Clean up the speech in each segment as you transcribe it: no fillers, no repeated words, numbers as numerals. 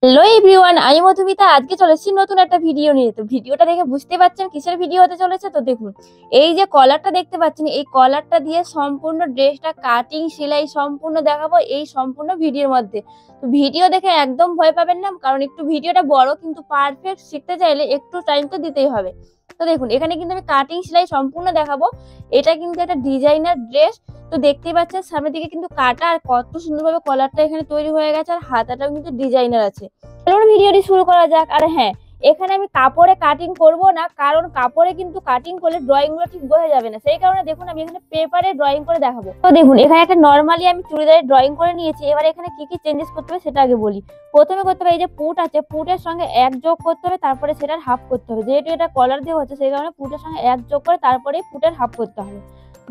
Hello everyone, আমি মধুমিতা। আজকে চলে এসেছি নতুন একটা ভিডিও নিয়ে। তো ভিডিওটা দেখে বুঝতে পারছেন কিসের ভিডিও হতে চলেছে। তো দেখুন, এই যে কলারটা দেখতে পাচ্ছেন, এই কলারটা দিয়ে সম্পূর্ণ ড্রেসটা কাটিং সেলাই সম্পূর্ণ দেখাবো এই সম্পূর্ণ ভিডিওর মধ্যে। তো ভিডিও দেখে একদম ভয় পাবেন না, কারণ একটু ভিডিওটা বড়, কিন্তু পারফেক্ট শিখতে চাইলে একটু টাইম তো দিতেই হবে। তো দেখুন, এখানে কিন্তু আমি কাটিং সেলাই সম্পূর্ণ দেখাবো। এটা কিন্তু একটা ডিজাইনার ড্রেস। তো দেখতেই পাচ্ছেন সামনের দিকে কিন্তু কাটা, আর কত সুন্দরভাবে কলারটা এখানে তৈরি হয়ে গেছে, আর হাতাটাও কিন্তু ডিজাইনার আছে। চলুন ভিডিওটি শুরু করা যাক। আর হ্যাঁ, এখানে আমি কাপড়ে কাটিং করব না, কারণ কাপড়ে কিন্তু কাটিং করলে ড্রয়িং গুলো ঠিক বোঝা যাবে না। সেই কারণে দেখুন আমি এখানে পেপারে ড্রয়িং করে দেখাবো। তো দেখুন, এখানে একটা নর্মালি আমি চুড়িদারে ড্রয়িং করে নিয়েছি। এবার এখানে কি কি চেঞ্জেস করতে হবে সেটা আগে বলি। প্রথমে করতে হবে, এই যে পুট আছে, পুটের সঙ্গে এক যোগ করতে হবে, তারপরে সেটার হাফ করতে হবে। যেহেতু এটা কলার দিয়ে হচ্ছে, সেই কারণে পুটের সঙ্গে এক যোগ করে তারপরে পুটের হাফ করতে হবে।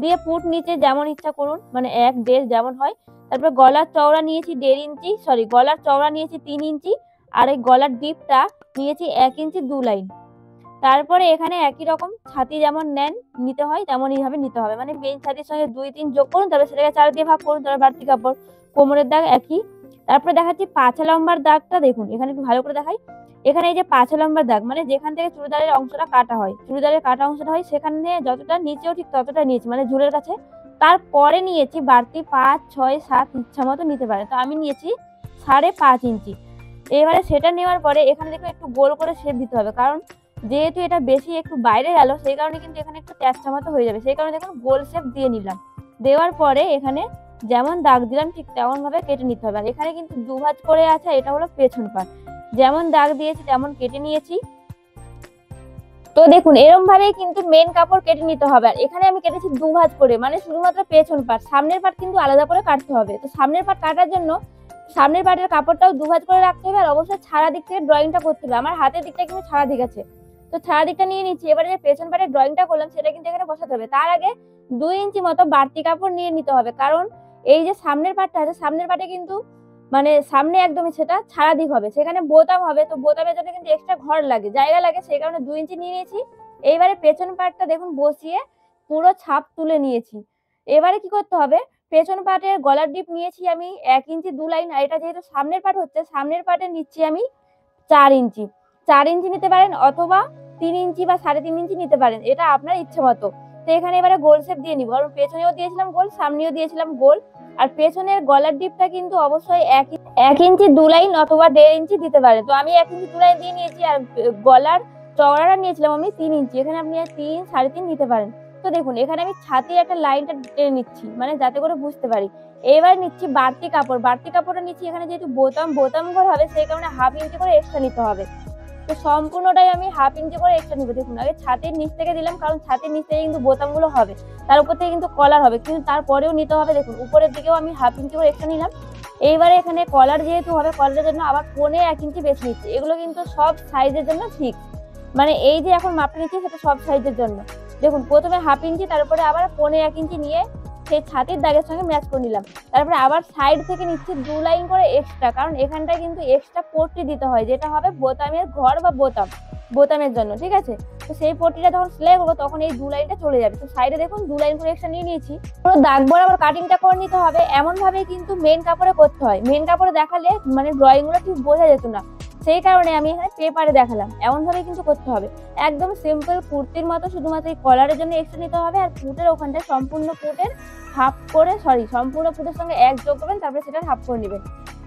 দিয়ে পুট নিচে যেমন ইচ্ছা করুন, মানে এক দেড় যেমন হয়। তারপরে গলার চওড়া নিয়েছি 1.5 ইঞ্চি, সরি গলার চওড়া নিয়েছি 3 ইঞ্চি। আর এই গলার ডিপটা নিয়েছি 1 ইঞ্চি 2 লাইন। তারপরে এখানে একই রকম ছাতি যেমন নেন নিতে হয় তেমন এইভাবে নিতে হবে, মানে মেন ছাতির সঙ্গে 2 3 যোগ করুন, তারপরে সেটাকে 4 দিয়ে ভাগ করুন, তারপর বাড়তি কাপড়। কোমরের দাগ একই। তারপরে দেখাচ্ছি পাছা লম্বার দাগটা। দেখুন এখানে একটু ভালো করে দেখাই। এখানে এই যে পাছা লম্বার দাগ, মানে যেখান থেকে চুড়িদারের অংশটা কাটা হয়, চুড়িদারের কাটা অংশটা হয়, সেখানে যতটা নিচেও ঠিক ততটা নিয়েছি, মানে ঝুলের কাছে। তারপরে নিয়েছি বাড়তি 5 6 7 ইচ্ছা মতো নিতে পারে। তো আমি নিয়েছি 5.5 ইঞ্চি। এবারে সেটা নেওয়ার পরে এখানে দেখুন একটু গোল করে শেপ দিতে হবে, কারণ যেহেতু এটা বেশি একটু বাইরে গেল, সেই কারণে কিন্তু এখানে একটু ট্যাচটা মতো হয়ে যাবে। সেই কারণে দেখুন গোল শেপ দিয়ে নিলাম। দেওয়ার পরে এখানে যেমন দাগ দিলাম ঠিক তেমন ভাবে কেটে নিতে হবে। আর এখানে কিন্তু দুভাঁজ করে আছে, এটা হলো পেছন পাট। যেমন দাগ দিয়েছি তেমন কেটে নিয়েছি। তো দেখুন এরকম ভাবেই কিন্তু মেন কাপড় কেটে নিতে হবে। আর এখানে আমি কেটেছি দুভাঁজ করে, মানে শুধুমাত্র পেছন পাট, সামনের পাট কিন্তু আলাদা করে কাটতে হবে। তো সামনের পাট কাটার জন্য সামনের পাটের কাপড়টাও দুভাঁজ করে রাখতে হবে, আর অবশ্যই ছাড়া দিক থেকে ড্রয়িংটা করতে হবে। আমার হাতের দিকটা কিন্তু ছাড়া দিক আছে, তো ছাড়া দিকটা নিয়ে নিচ্ছি। এবারে যে পেছন পাটের ড্রয়িংটা করলাম সেটা কিন্তু এখানে বসাতে হবে। তার আগে 2 ইঞ্চি মতো বাড়তি কাপড় নিয়ে নিতে হবে, কারণ এই যে সামনের পাটটা আছে, সামনের পাটে কিন্তু মানে সামনে একদমই সেটা ছাড়া দিক হবে, সেখানে বোতাম হবে। তো বোতামের জন্য কিন্তু এক্সট্রা ঘর লাগে, জায়গা লাগে, সেই কারণে 2 ইঞ্চি নিয়ে নিয়েছি। এইবারে পেছন পাটটা দেখুন বসিয়ে পুরো ছাপ তুলে নিয়েছি। এবারে কি করতে হবে, পেছন পাটের গলার ডিপ নিয়েছি আমি 1 ইঞ্চি 2 লাইন। আর এটা যেহেতু সামনের পাট হচ্ছে, সামনের পাটে নিচ্ছি আমি 4 ইঞ্চি। 4 ইঞ্চি নিতে পারেন, অথবা 3 ইঞ্চি বা 3.5 ইঞ্চি নিতে পারেন, এটা আপনার ইচ্ছে মতো। তো এখানে এবারে গোল শেপ দিয়ে নিব, কারণ পেছনেও দিয়েছিলাম গোল, সামনেও দিয়েছিলাম গোল। আর পেছনের গলার ডিপটা কিন্তু অবশ্যই 1 ইঞ্চি 2 লাইন অথবা 1.5 ইঞ্চি দিতে পারেন। তো আমি 1 ইঞ্চি 2 লাইন দিয়ে নিয়েছি। আর গলার চওড়াটা নিয়েছিলাম আমি 3 ইঞ্চি, এখানে আপনি 3 3.5 নিতে পারেন। তো দেখুন এখানে আমি ছাতির একটা লাইনটা টেনে নিচ্ছি, মানে যাতে করে বুঝতে পারি। এবার নিচ্ছি বাড়তি কাপড়, বাড়তি কাপড়টা নিচ্ছি। এখানে যেহেতু বোতাম ঘর হবে, সেই কারণে 1/2 ইঞ্চি করে এক্সট্রা নিতে হবে। তো সম্পূর্ণটাই আমি 1/2 ইঞ্চি করে এক্সট্রা নিব। দেখুন আগে ছাতির নিচ থেকে দিলাম, কারণ ছাতির নিচ থেকে কিন্তু বোতামগুলো হবে, তার উপর থেকে কিন্তু কলার হবে, কিন্তু তারপরেও নিতে হবে। দেখুন উপরের দিকেও আমি 1/2 ইঞ্চি করে এক্সট্রা নিলাম। এইবারে এখানে কলার যেহেতু হবে, কলারের জন্য আবার 1.25 ইঞ্চি বেশি নিচ্ছি। এগুলো কিন্তু সব সাইজের জন্য ঠিক, মানে এই যে এখন মাপটা নিচ্ছি সেটা সব সাইজের জন্য। দেখুন প্রথমে 1/2 ইঞ্চি, তারপরে আবার 1.25 ইঞ্চি নিয়ে সেই ছাতির দাগের সঙ্গে ম্যাচ করে নিলাম। তারপরে আবার সাইড থেকে নিচ্ছি 2 লাইন করে এক্সট্রা, কারণ এখানটায় কিন্তু এক্সট্রা পট্টি দিতে হয়, যেটা হবে বোতামের ঘর বা বোতামের জন্য, ঠিক আছে। তো সেই পট্টিটা যখন সেলাই করবো তখন এই 2 লাইনটা চলে যাবে। তো সাইডে দেখুন 2 লাইন করে এক্সট্রা নিয়ে নিয়েছি। পুরো দাগ বরাবর কাটিংটা করে নিতে হবে। এমন ভাবে কিন্তু মেন কাপড়ে করতে হয়, মেন কাপড়ে দেখালে মানে ড্রয়িং গুলো ঠিক বোঝা যেত না, সেই কারণে আমি এখানে পেপারে দেখালাম। এমন ভাবে কিন্তু করতে হবে, একদম সিম্পল কুর্তির মতো। শুধুমাত্র এই কলারের জন্য এক্সট্রা নিতে হবে, আর পুটের ওখানটায় সম্পূর্ণ পুটের হাফ করে, সম্পূর্ণ পুটের সঙ্গে এক যোগ করবেন, তারপরে সেটা হাফ করে নেবেন।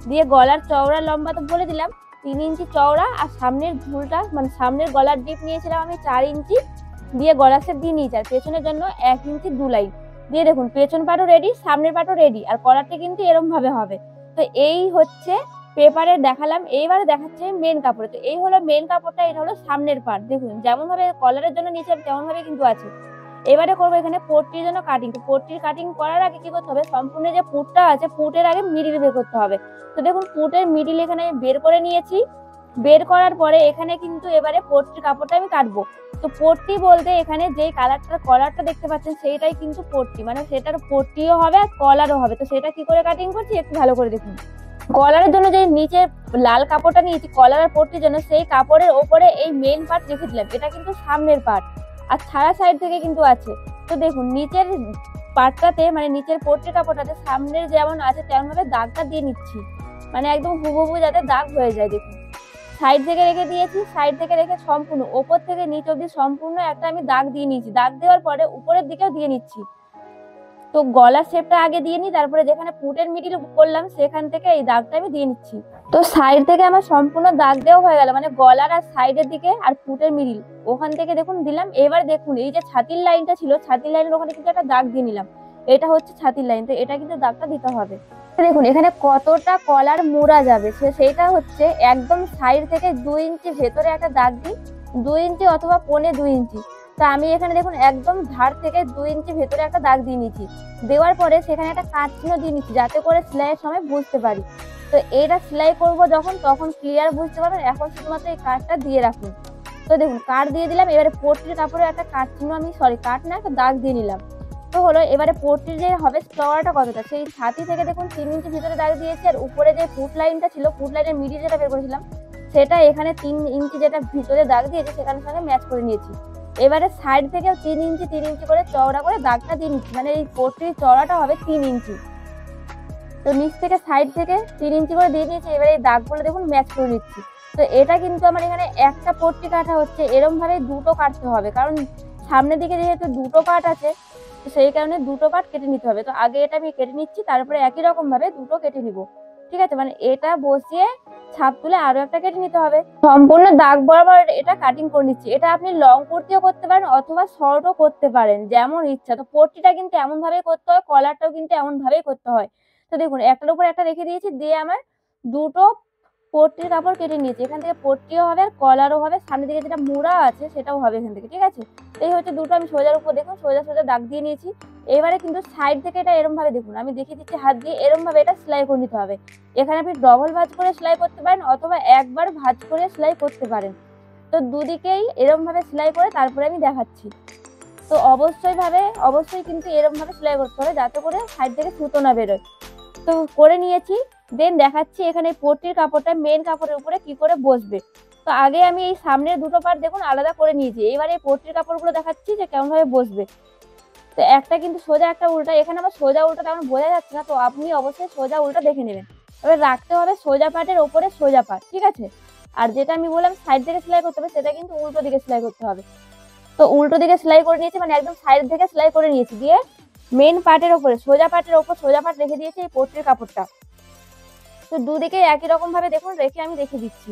দিয়ে গলার চওড়া লম্বা তো বলে দিলাম 3 ইঞ্চি চওড়া। আর সামনের ঝুলটা মানে সামনের গলার ডিপ নিয়েছিলাম আমি 4 ইঞ্চি, দিয়ে গলা শেপ দিয়ে নিয়েছি। আর পেছনের জন্য 1 ইঞ্চি 2 লাইন দিয়ে দেখুন পেছন পাটও রেডি, সামনের পাটও রেডি, আর কলারটা কিন্তু এরকম ভাবে হবে। তো এই হচ্ছে পেপারে দেখালাম। এইবারে দেখাচ্ছে মেন কাপড়ে। তো এই হলো মেন কাপড়টা, এটা হলো সামনের পাট। দেখুন যেমন ভাবে কলারের জন্য নিচে তেমন ভাবে কিন্তু আছে। এবারে করবো এখানে পট্টির জন্য কাটিং। তো পট্টির কাটিং করার আগে কি করতে হবে, সম্পূর্ণ যে পুটটা আছে পুটের আগে মিডিল বের করতে হবে। তো দেখুন পুটের মিডিল এখানে আমি বের করে নিয়েছি। বের করার পরে এখানে কিন্তু এবারে পট্টির কাপড়টা আমি কাটবো। তো পট্টি বলতে এখানে যেই কলারটা দেখতে পাচ্ছেন সেইটাই কিন্তু পট্টি, মানে সেটার পট্টিও হবে আর কলারও হবে। তো সেটা কি করে কাটিং করছি একটু ভালো করে দেখুন। কলারের জন্য যে নিচে লাল কাপড়টা নিয়েছি কলার আর পট্টির জন্য, সেই কাপড়ের ওপরে এই মেন পার্ট রেখে দিলাম, এটা কিন্তু সামনের পার্ট, আর ছাড়া সাইড থেকে কিন্তু আছে। তো দেখুন নিচের পার্টটাতে মানে নিচের পট্টির কাপড়টাতে সামনের যেমন আছে তেমন ভাবে দাগটা দিয়ে নিচ্ছি, মানে একদম হুবহু যাতে দাগ হয়ে যায়। দেখুন সাইড থেকে রেখে দিয়েছি, সাইড থেকে রেখে সম্পূর্ণ ওপর থেকে নিচ অব্দি সম্পূর্ণ একটা আমি দাগ দিয়ে নিয়েছি। দাগ দেওয়ার পরে উপরের দিকেও দিয়ে নিচ্ছি। তো গলার শেপটা আগে দিয়ে নিই, তারপরে যেখানে পুটের মিডিল করলাম সেখান থেকে এই দাগটা আমি দিয়ে নিচ্ছি। তো সাইড থেকে আমার সম্পূর্ণ দাগ দেওয়া হয়ে গেল, মানে গলার আর সাইডের দিকে আর পুটের মিডিল ওখান থেকে দেখুন দিলাম। এবার দেখুন এই যে ছাতির লাইনটা ছিল, ছাতির লাইনের ওখানে কিন্তু একটা দাগ দিয়ে নিলাম। এটা হচ্ছে ছাতির লাইন, তো এটা কিন্তু দাগটা দিতে হবে। দেখুন এখানে কতটা কলার মোড়া যাবে সেইটা হচ্ছে একদম সাইড থেকে 2 ইঞ্চি ভেতরে একটা দাগ দিই, 2 ইঞ্চি অথবা 1.25 ইঞ্চি। তো আমি এখানে দেখুন একদম ধার থেকে 2 ইঞ্চি ভেতরে একটা দাগ দিয়ে নিচ্ছি। দেওয়ার পরে সেখানে একটা কাট চিহ্ন দিয়ে নিচ্ছি যাতে করে সেলাইয়ের সময় বুঝতে পারি। তো এটা সেলাই করব যখন তখন ক্লিয়ার বুঝতে পারবেন। এখন শুধুমাত্র এই কাটটা দিয়ে রাখুন। তো দেখুন কাট দিয়ে দিলাম। এবারে পট্টির কাপড়ে একটা কাট চিহ্ন আমি কাট না একটা দাগ দিয়ে নিলাম। তো হলো এবারে পট্টির যে হবে চওড়াটা কতটা, সেই ছাতি থেকে দেখুন 3 ইঞ্চি ভিতরে দাগ দিয়েছি। আর উপরে যে ফুট লাইনটা ছিল, ফুট লাইনের মিডিল যেটা বের করেছিলাম সেটা এখানে 3 ইঞ্চি যেটা ভিতরে দাগ দিয়েছি সেখানে সঙ্গে ম্যাচ করে নিয়েছি। এবারে সাইড থেকেও 3 ইঞ্চি করে চওড়া করে দাগটা দিয়ে নিচ্ছি, মানে এই পট্টির চওড়াটা হবে 3 ইঞ্চি। তো নিচ থেকে সাইড থেকে 3 ইঞ্চি করে দিয়ে নিয়েছি। এবারে এই দাগগুলো দেখুন ম্যাচ করে নিচ্ছি। তো এটা কিন্তু আমার এখানে একটা পট্টি কাটা হচ্ছে, এরকম ভাবে দুটো কাটতে হবে, কারণ সামনের দিকে যেহেতু দুটো পার্ট আছে তো সেই কারণে দুটো পার্ট কেটে নিতে হবে। তো আগে এটা আমি কেটে নিচ্ছি, তারপরে একই রকম ভাবে দুটো কেটে নিব। ঠিক আছে, মানে এটা বসিয়ে ছাপ তুলে আরো একটা কেটে নিতে হবে। সম্পূর্ণ দাগ বরাবর এটা কাটিং করে নিচ্ছি। এটা আপনি লং কুর্তিও করতে পারেন অথবা শর্টও করতে পারেন, যেমন ইচ্ছা। তো পট্টিটা কিন্তু এমন ভাবেই করতে হয়, কলারটাও কিন্তু এমন ভাবেই করতে হয়। তো দেখুন একটার উপর একটা রেখে দিয়েছি, দিয়ে আমার দুটো পট্টির কাপড় কেটে নিয়েছি। এখান থেকে পট্টিও হবে আর কলারও হবে, সামনের দিকে যেটা মোড়া আছে সেটাও হবে এখান থেকে। ঠিক আছে, এই হচ্ছে দুটো আমি সোজার উপর দেখুন সোজা সোজা দাগ দিয়ে নিয়েছি। এবারে কিন্তু সাইড থেকে এটা এরম ভাবে দেখুন আমি দেখিয়ে দিচ্ছি হাত দিয়ে, এরম ভাবে এটা সেলাই করে নিতে হবে। এখানে আপনি ডবল ভাঁজ করে সেলাই করতে পারেন অথবা একবার ভাঁজ করে সেলাই করতে পারেন। তো দুদিকেই এরম ভাবে সেলাই করে তারপরে আমি দেখাচ্ছি। তো অবশ্যই কিন্তু এরম ভাবে সেলাই করতে হবে যাতে করে সাইড থেকে সুতো না বেরোয়। তো করে নিয়েছি, দেন দেখাচ্ছি এখানে পট্টির কাপড়টা মেন কাপড়ের উপরে কি করে বসবে। তো আগে আমি এই সামনের দুটো পার্ট দেখুন আলাদা করে নিয়েছি। এবারে এই পট্টির কাপড়গুলো দেখাচ্ছি যে কেমন ভাবে বসবে। তো একটা কিন্তু সোজা একটা উল্টা, এখানে আমার সোজা উল্টা তেমন বোঝা যাচ্ছে না, তো আপনি অবশ্যই সোজা উল্টা দেখে নেবেন। এবার রাখতে হবে সোজা পার্টের ওপরে সোজা পার্ট। ঠিক আছে, আর যেটা আমি বললাম সাইড থেকে সেলাই করতে হবে সেটা কিন্তু উল্টো দিকে সেলাই করতে হবে। তো উল্টো দিকে সেলাই করে নিয়েছি, মানে একদম সাইড থেকে সেলাই করে নিয়েছি। দিয়ে মেন পার্টের ওপরে সোজা পার্ট রেখে দিয়েছি এই পট্টির কাপড়টা। তো দুদিকে একই রকম ভাবে দেখুন রেখে আমি রেখে দিচ্ছি।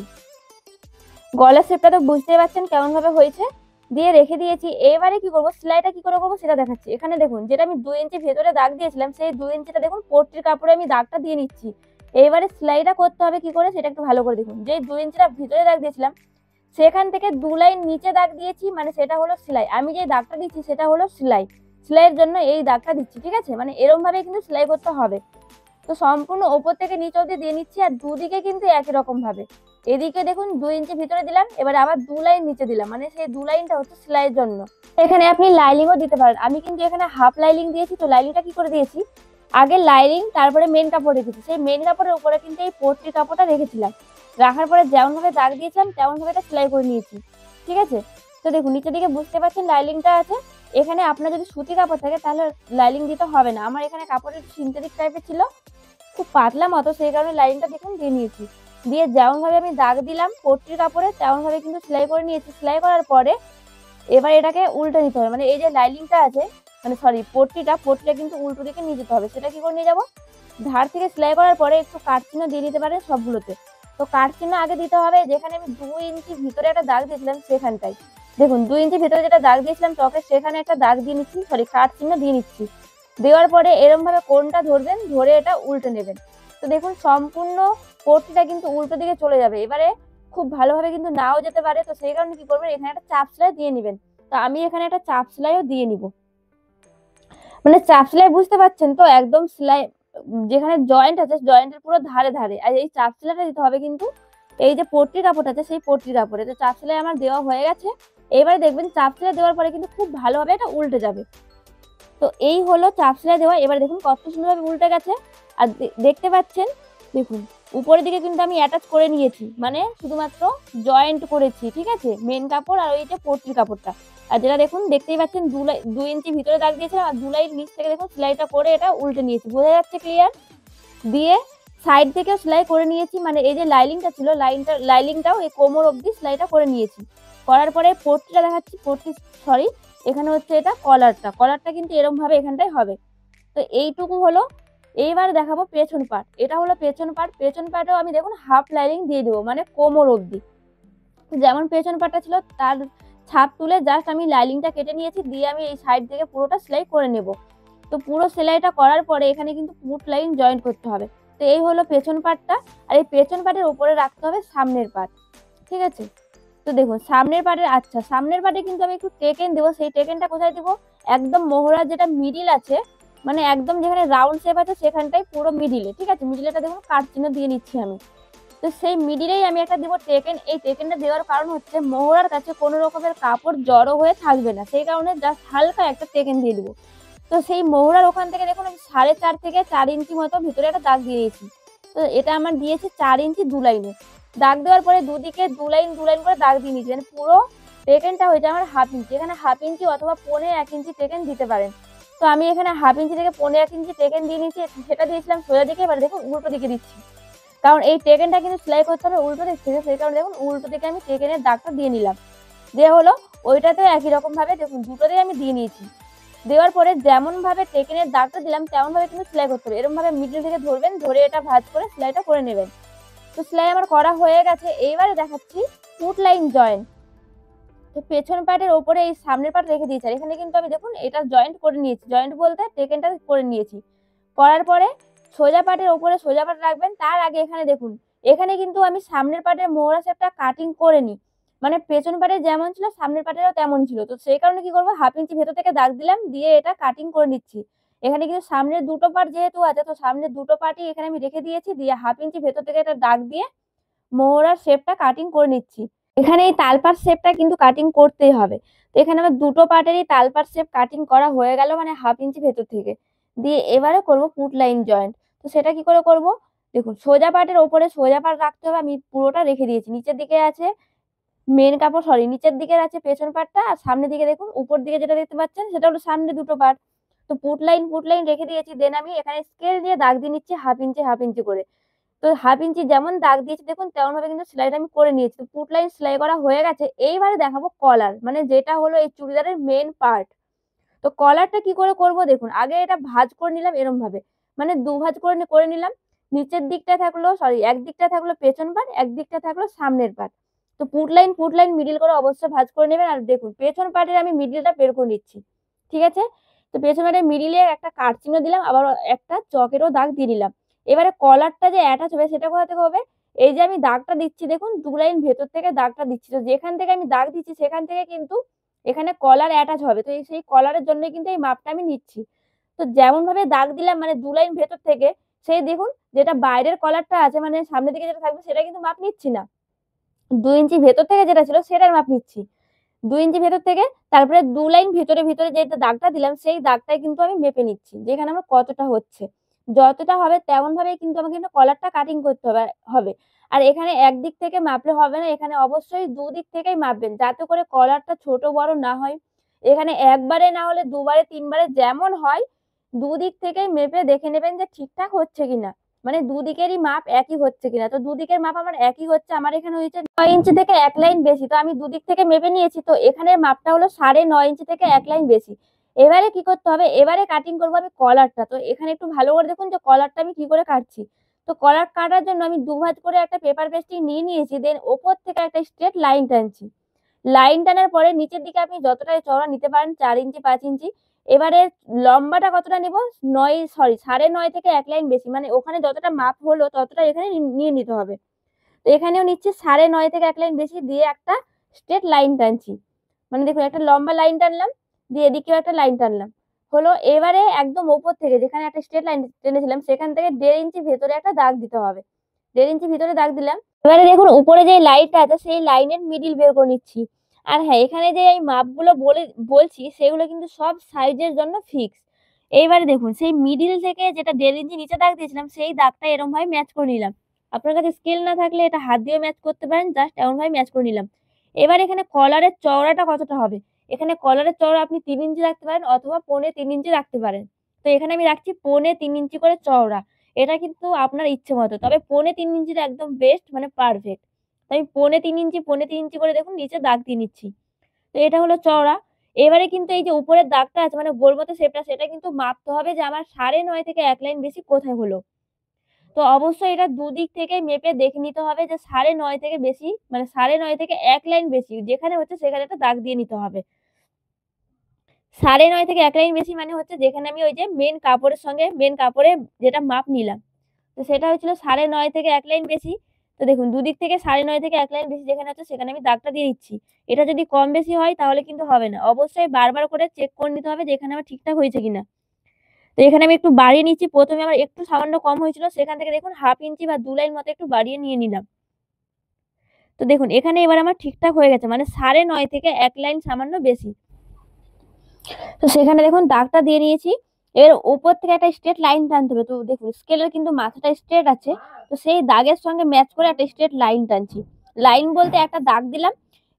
গলার শেপটা তো বুঝতেই পারছেন কেমন ভাবে হয়েছে, দিয়ে রেখে দিয়েছি। এবারে কি করব, সেলাইটা কি করে করবো সেটা দেখাচ্ছি। এখানে দেখুন যেটা আমি 2 ইঞ্চি ভেতরে দাগ দিয়েছিলাম সেই 2 ইঞ্চিটা দেখুন পট্টির কাপড়ে আমি দাগটা দিয়ে নিচ্ছি। এবারে সেলাইটা করতে হবে কি করে সেটা একটু ভালো করে দেখুন। যে 2 ইঞ্চিটা ভিতরে দাগ দিয়েছিলাম সেখান থেকে 2 লাইন নিচে দাগ দিয়েছি, মানে সেটা হলো সেলাই। আমি যে দাগটা দিচ্ছি সেটা হলো সেলাই, সেলাইয়ের জন্য এই দাগটা দিচ্ছি। ঠিক আছে, মানে এরকম ভাবে কিন্তু সেলাই করতে হবে। তো সম্পূর্ণ ওপর থেকে নিচ অব্দি দিয়ে নিচ্ছি, আর দুদিকে কিন্তু একই রকম ভাবে। এদিকে দেখুন 2 ইঞ্চি ভিতরে দিলাম, এবার আবার 2 লাইন নিচে দিলাম, মানে সেই 2 লাইনটা হচ্ছে সেলাইয়ের জন্য। এখানে আপনি লাইনিংও দিতে পারেন, আমি কিন্তু এখানে হাফ লাইনিং দিয়েছি। তো লাইনিংটা কি করে দিয়েছি, আগে লাইনিং তারপরে মেন কাপড় রেখেছি। সেই মেন কাপড়ের উপরে কিন্তু এই পট্টির কাপড়টা রেখেছিলাম, রাখার পরে যেমন ভাবে দাগ দিয়েছিলাম তেমন ভাবে এটা সেলাই করে নিয়েছি। ঠিক আছে, তো দেখুন নিচের দিকে বুঝতে পারছেন লাইনিংটা আছে। এখানে আপনার যদি সুতি কাপড় থাকে তাহলে লাইনিং দিতে হবে না। আমার এখানে কাপড়ের সিনথেটিক টাইপের ছিল, খুব পাতলা মতো, সেই কারণে লাইনটা দেখুন দিয়ে নিয়েছি। দিয়ে যেমন ভাবে আমি দাগ দিলাম পট্টির কাপড়ে তেমন ভাবে কিন্তু সেলাই করে নিয়েছি। সেলাই করার পরে এবার এটাকে উল্টে নিতে হবে, মানে এই যে লাইনিংটা আছে মানে পট্টিটা কিন্তু উল্টো দিকে নিয়ে যেতে হবে। সেটা কি করে নিয়ে যাবো, ধার থেকে সেলাই করার পরে একটু কাট চিহ্ন দিয়ে দিতে পারেন সবগুলোতে। তো কাট চিহ্ন আগে দিতে হবে যেখানে আমি 2 ইঞ্চি ভিতরে একটা দাগ দিয়েছিলাম সেখানটাই। দেখুন 2 ইঞ্চি ভিতরে যেটা দাগ দিয়েছিলাম চকে সেখানে একটা দাগ দিয়ে নিচ্ছি, কাট চিহ্ন দিয়ে নিচ্ছি। দেওয়ার পরে এরকম ভাবে কোণটা ধরবেন, ধরে এটা উল্টে নেবেন। তো দেখুন সম্পূর্ণ পট্টিটা কিন্তু উল্টো দিকে চলে যাবে। এবারে খুব ভালোভাবে কিন্তু নাও যেতে পারে, তো সেই কারণে কি করবেন এখানে একটা চাপ সেলাই দিয়ে নেবেন। তো আমি এখানে একটা চাপ সেলাইও দিয়ে নিব, মানে চাপ সেলাই বুঝতে পারছেন তো, একদম সেলাই যেখানে জয়েন্ট আছে জয়েন্টের পুরো ধারে ধারে। আর এই চাপ সেলাইটা দিতে হবে কিন্তু এই যে পট্টির কাপড় আছে সেই পট্টির কাপড়ে। তো চাপ সেলাই আমার দেওয়া হয়ে গেছে। এবারে দেখবেন চাপ সেলাই দেওয়ার পরে কিন্তু খুব ভালোভাবে এটা উল্টে যাবে। তো এই হলো চাপ সেলাই দেওয়া। এবার দেখুন কত সুন্দরভাবে উল্টে গেছে। আর দেখতে পাচ্ছেন দেখুন উপরের দিকে কিন্তু আমি অ্যাটাচ করে নিয়েছি, মানে শুধুমাত্র জয়েন্ট করেছি। ঠিক আছে, মেন কাপড় আর ওই যে পট্টির কাপড়টা। আর যেটা দেখুন দেখতেই পাচ্ছেন 2 ইঞ্চি ভিতরে দাগ দিয়েছিলাম আর 2 লাইন নিচ থেকে দেখুন সেলাইটা করে এটা উল্টে নিয়েছি, বোঝা যাচ্ছে ক্লিয়ার। দিয়ে সাইড থেকেও সেলাই করে নিয়েছি, মানে এই যে লাইলিংটা ছিল লাইলিংটাও এই কোমর অবধি সেলাইটা করে নিয়েছি। করার পরে পট্টিটা দেখাচ্ছি, সরি এখানে হচ্ছে এটা কলারটা কিন্তু এরকম ভাবে এখানটায় হবে। তো এইটুকু হলো। এইবার দেখাবো পেছন পার্ট। এটা হলো পেছন পার্টেও আমি দেখুন হাফ লাইনিং দিয়ে দেবো, মানে কোমর অবধি। যেমন পেছন পার্টটা ছিল তার ছাপ তুলে জাস্ট আমি লাইনিংটা কেটে নিয়েছি, দিয়ে আমি এই সাইড থেকে পুরোটা সেলাই করে নেব। তো পুরো সেলাইটা করার পরে এখানে কিন্তু পুট লাইন জয়েন্ট করতে হবে। তো এই হলো পেছন পার্টটা। আর এই পেছন পার্টের উপরে রাখতে হবে সামনের পার্ট, ঠিক আছে। তো দেখুন সামনের পার্টে কিন্তু আমি একটু টেকেন দেবো। সেই টেকেনটা কোথায় দেবো, একদম মোহরার যেটা মিডিল আছে, মানে একদম যেখানে রাউন্ড শেপ আছে সেখানটাই পুরো মিডিলে, ঠিক আছে। মিডিলেটা দেখুন কাট চিহ্ন দিয়ে নিচ্ছি আমি। তো সেই মিডিলেই আমি একটা দেবো টেকেন। এই টেকেনটা দেওয়ার কারণ হচ্ছে মোহরার কাছে কোনো রকমের কাপড় জড়ো হয়ে থাকবে না, সেই কারণে জাস্ট হালকা একটা টেকেন দিয়ে দেবো। তো সেই মোহরার ওখান থেকে দেখুন আমি 4.5 থেকে 4 ইঞ্চি মতো ভিতরে একটা দাগ দিয়ে দিয়েছি। তো এটা আমার দিয়েছি 4 ইঞ্চি 2 লাইনে। দাগ দেওয়ার পরে দুদিকে 2 লাইন করে দাগ দিয়ে নিয়েছি, মানে পুরো টেকেনটা হয়ে যায় আমার হাফ ইঞ্চি। এখানে হাফ ইঞ্চি অথবা 1.25 ইঞ্চি টেকেন দিতে পারেন। তো আমি এখানে হাফ ইঞ্চি থেকে 1.25 ইঞ্চি টেকেন দিয়ে নিয়েছি, সেটা দিয়েছিলাম সোজা দিকে। এবার দেখুন উল্টো দিকে দিচ্ছি, কারণ এই টেকেনটা কিন্তু সেলাই করতে হবে উল্টো দিক থেকে, সেই কারণে দেখুন উল্টো দিকে আমি টেকেনের দাগটা দিয়ে নিলাম। দিয়ে হলো ওইটাতে একই রকম ভাবে দেখুন দুটোতেই আমি দিয়ে নিয়েছি। দেওয়ার পরে যেমন ভাবে টেকেনের দাগটা দিলাম তেমন ভাবে কিন্তু সেলাই করতে হবে। এরকম ভাবে মিডল থেকে ধরবেন, ধরে এটা ভাঁজ করে সেলাইটা করে নেবেন। তো সেলাই আমার করা হয়ে গেছে। এইবারে দেখাচ্ছি ফুট লাইন জয়েন্ট। তো পেছন পার্টের ওপরে এই সামনের পার্ট রেখে দিয়েছি, আর এখানে কিন্তু আমি দেখুন এটা জয়েন্ট করে নিয়েছি। জয়েন্ট বলতে টেকেনটা করে নিয়েছি। করার পরে সোজা পার্টের ওপরে সোজা পার্ট রাখবেন। তার আগে এখানে দেখুন, এখানে কিন্তু আমি সামনের পার্টের মোহরা শেপটা কাটিং করে নিই, মানে পেছন পার্টে যেমন ছিল সামনের পার্টেরও তেমন ছিল। তো সেই কারণে কি করবো, হাফ ইঞ্চি ভেতর থেকে দাগ দিলাম, দিয়ে এটা কাটিং করে নিচ্ছি। এখানে কিন্তু সামনের দুটো পার্ট যেহেতু আছে, তো সামনের দুটো পার্টই এখানে আমি রেখে দিয়েছি, দিয়ে হাফ ইঞ্চি ভেতর থেকে এটা দাগ দিয়ে মোহরার শেপটা কাটিং করে নিচ্ছি। এখানে এই তালপাট শেপটা কিন্তু কাটিং করতেই হবে। তো এখানে আমার দুটো পার্টেরই তালপাট শেপ কাটিং করা হয়ে গেল, মানে হাফ ইঞ্চি ভেতর থেকে। দিয়ে এবারে করব পুট লাইন জয়েন্ট। তো সেটা কি করে করব, দেখুন সোজা পার্টের ওপরে সোজা পার্ট রাখতে হবে, আমি পুরোটা রেখে দিয়েছি। নিচের দিকে আছে মেন কাপড়, নিচের দিকে আছে পেছন পার্টটা, আর সামনের দিকে দেখুন উপর দিকে যেটা দেখতে পাচ্ছেন সেটা হলো সামনে দুটো পার্ট। তো পুট লাইন রেখে দিয়েছি। দেন আমি এখানে স্কেল দিয়ে দাগ দিয়ে নিচ্ছি হাফ ইঞ্চি করে। তো হাফ ইঞ্চি যেমন দাগ দিয়েছি দেখুন তেমন ভাবে কিন্তু সেলাইটা আমি করে নিয়েছি। তো পুট লাইন সেলাই করা হয়ে গেছে। এইবারে দেখাবো কলার, মানে যেটা হলো এই চুড়িদারের মেন পার্ট। তো কলারটা কি করে করব, দেখুন আগে এটা ভাঁজ করে নিলাম এরকম ভাবে, মানে দু ভাঁজ করে নিলাম। নিচের দিকটা থাকলো একদিকটা থাকলো পেছন পার্ট, একদিকটা থাকলো সামনের পার্ট। তো পুট লাইন মিডিল করে অবশ্যই ভাঁজ করে নেবেন। আর দেখুন পেছন পার্টের আমি মিডিলটা বের করে নিচ্ছি, ঠিক আছে। তো পেছন পার্টের মিডিলে একটা কাট চিহ্ন দিলাম, আবার একটা চকেরও দাগ দিয়ে দিলাম। এবারে কলারটা যে অ্যাটাচ হবে সেটা কোথা থেকে হবে, এই যে আমি দাগটা দিচ্ছি দেখুন 2 লাইন ভেতর থেকে দাগটা দিচ্ছি। তো যেখান থেকে আমি দাগ দিচ্ছি সেখান থেকে কিন্তু এখানে কলার অ্যাটাচ হবে। তো সেই কলারের জন্য কিন্তু এই মাপটা আমি নিচ্ছি। তো যেমন ভাবে দাগ দিলাম, মানে 2 লাইন ভেতর থেকে, সেই দেখুন যেটা বাইরের কলারটা আছে, মানে সামনের দিকে যেটা থাকবে সেটা কিন্তু মাপ নিচ্ছি না, 2 ইঞ্চি ভেতর থেকে যেটা ছিল সেটার মাপ নিচ্ছি। 2 ইঞ্চি ভেতর থেকে, তারপরে 2 লাইন ভিতরে যে দাগটা দিলাম সেই দাগটাই কিন্তু আমি মেপে নিচ্ছি, যেখানে আমার কতটা হচ্ছে। যতটা হবে তেমন ভাবে কিন্তু আমাকে কলারটা কাটিং করতে হবে। আর এখানে একদিক থেকে মাপলে হবে না, এখানে অবশ্যই দুদিক থেকেই মাপবেন, যাতে করে কলারটা ছোট বড় না হয়। এখানে একবারে না হলে দুবারে তিনবারে যেমন হয়, দুদিক থেকেই মেপে দেখে নেবেন যে ঠিকঠাক হচ্ছে কিনা, মানে দুদিকেরই মাপ একই হচ্ছে কিনা। তো দুদিকের মাপ আমার একই হচ্ছে। আমার এখানে হয়েছে 9 ইঞ্চি থেকে 1 লাইন বেশি, তো আমি দুদিক থেকে মেপে নিয়েছি। তো এখানে মাপটা হলো 9.5 ইঞ্চি থেকে 1 লাইন বেশি। এবারে কি করতে হবে, এবারে কাটিং করবো আমি কলারটা। তো এখানে একটু ভালো করে দেখুন যে কলারটা আমি কি করে কাটছি। তো কলার কাটার জন্য আমি দুভাঁজ করে একটা পেপার পেস্টিং নিয়ে নিয়েছি। দেন ওপর থেকে একটা স্ট্রেট লাইন টানছি। লাইন টানার পরে নিচের দিকে আপনি যতটা চওড়া নিতে পারেন, 4 ইঞ্চি 5 ইঞ্চি। এবারে লম্বাটা কতটা নিব, 9.5 থেকে 1 লাইন বেশি, মানে ওখানে যতটা মাপ হলো ততটা এখানে নিয়ে নিতে হবে। তো এখানেও নিচ্ছি 9.5 থেকে 1 লাইন বেশি, দিয়ে একটা স্ট্রেট লাইন টানছি। মানে দেখুন একটা লম্বা লাইন টানলাম, দিয়ে এদিকেও একটা লাইন টানলাম হলো। এবারে একদম ওপর থেকে যেখানে একটা স্ট্রেট লাইন টেনেছিলাম সেখান থেকে 1.5 ইঞ্চি ভেতরে একটা দাগ দিতে হবে। 1.5 ইঞ্চি ভিতরে দাগ দিলাম। এবারে দেখুন উপরে যে লাইনটা আছে সেই লাইনের মিডিল বের করে নিচ্ছি। আর হ্যাঁ, এখানে যে এই মাপগুলো বলছি সেগুলো কিন্তু সব সাইজের জন্য ফিক্স। এইবারে দেখুন সেই মিডিল থেকে যেটা 1.5 ইঞ্চি নিচে দাগ দিয়েছিলাম সেই দাগটা এরকম ভাবে ম্যাচ করে নিলাম। আপনার কাছে স্কেল না থাকলে এটা হাত দিয়ে ম্যাচ করতে পারেন, জাস্ট এমন ভাবে ম্যাচ করে নিলাম। এবার এখানে কলারের চওড়াটা কতটা হবে, এখানে কলারের চওড়া আপনি 3 ইঞ্চি রাখতে পারেন অথবা 3.25 ইঞ্চি রাখতে পারেন। তো এখানে আমি রাখছি 3.25 ইঞ্চি করে চওড়া। এটা কিন্তু আপনার ইচ্ছে মতো। তবে 3.5 ইঞ্চিটা একদম বেস্ট, মানে পারফেক্ট। তো আমি 3.5 ইঞ্চি করে দেখুন নিচে দাগ দিয়ে নিচ্ছি। তো এটা হলো চওড়া। এবারে কিন্তু এই যে উপরের দাগটা আছে মানে গোল মতো শেপটা, সেটা কিন্তু মাপতে হবে যে আমার 9.5 থেকে 1 লাইন বেশি কোথায় হলো। তো অবশ্যই এটা দুদিক থেকে মেপে দেখে নিতে হবে যে 9.5 থেকে বেশি, মানে 9.5 থেকে 1 লাইন বেশি যেখানে হচ্ছে সেখানে একটা দাগ দিয়ে নিতে হবে। 9.5 থেকে 1 লাইন বেশি মানে হচ্ছে যেখানে আমি ওই যে মেন কাপড়ের সঙ্গে মেন কাপড়ে যেটা মাপ নিলাম, তো সেটা হচ্ছিল 9.5 থেকে 1 লাইন বেশি। তো দেখুন দুদিক থেকে 9.5 থেকে 1 লাইন বেশি যেখানে আছে সেখানে আমি দাগটা দিয়ে দিচ্ছি। এটা যদি কম বেশি হয় তাহলে কিন্তু হবে না। অবশ্যই বারবার করে চেক করে নিতে হবে যে এখানে আমার ঠিকঠাক হয়েছে কিনা। তো এখানে আমি একটু বাড়িয়ে নিচ্ছি। প্রথমে আমার একটু সামান্য কম হয়েছিল, সেখান থেকে দেখুন 1/2 ইঞ্চি বা 2 লাইন মতো একটু বাড়িয়ে নিয়ে নিলাম। তো দেখুন এখানে এবার আমার ঠিকঠাক হয়ে গেছে, মানে 9.5 থেকে 1 লাইন সামান্য বেশি। তো সেখানে দেখুন দাগটা দিয়ে নিয়েছি। এবার উপর থেকে একটা স্ট্রেট লাইন টানতে হবে। তো দেখুন স্কেলের কিন্তু মাথাটা স্ট্রেট আছে, তো সেই দাগের সঙ্গে ম্যাচ করে একটা স্ট্রেট লাইন টানছি। লাইন বলতে একটা দাগ দিলাম।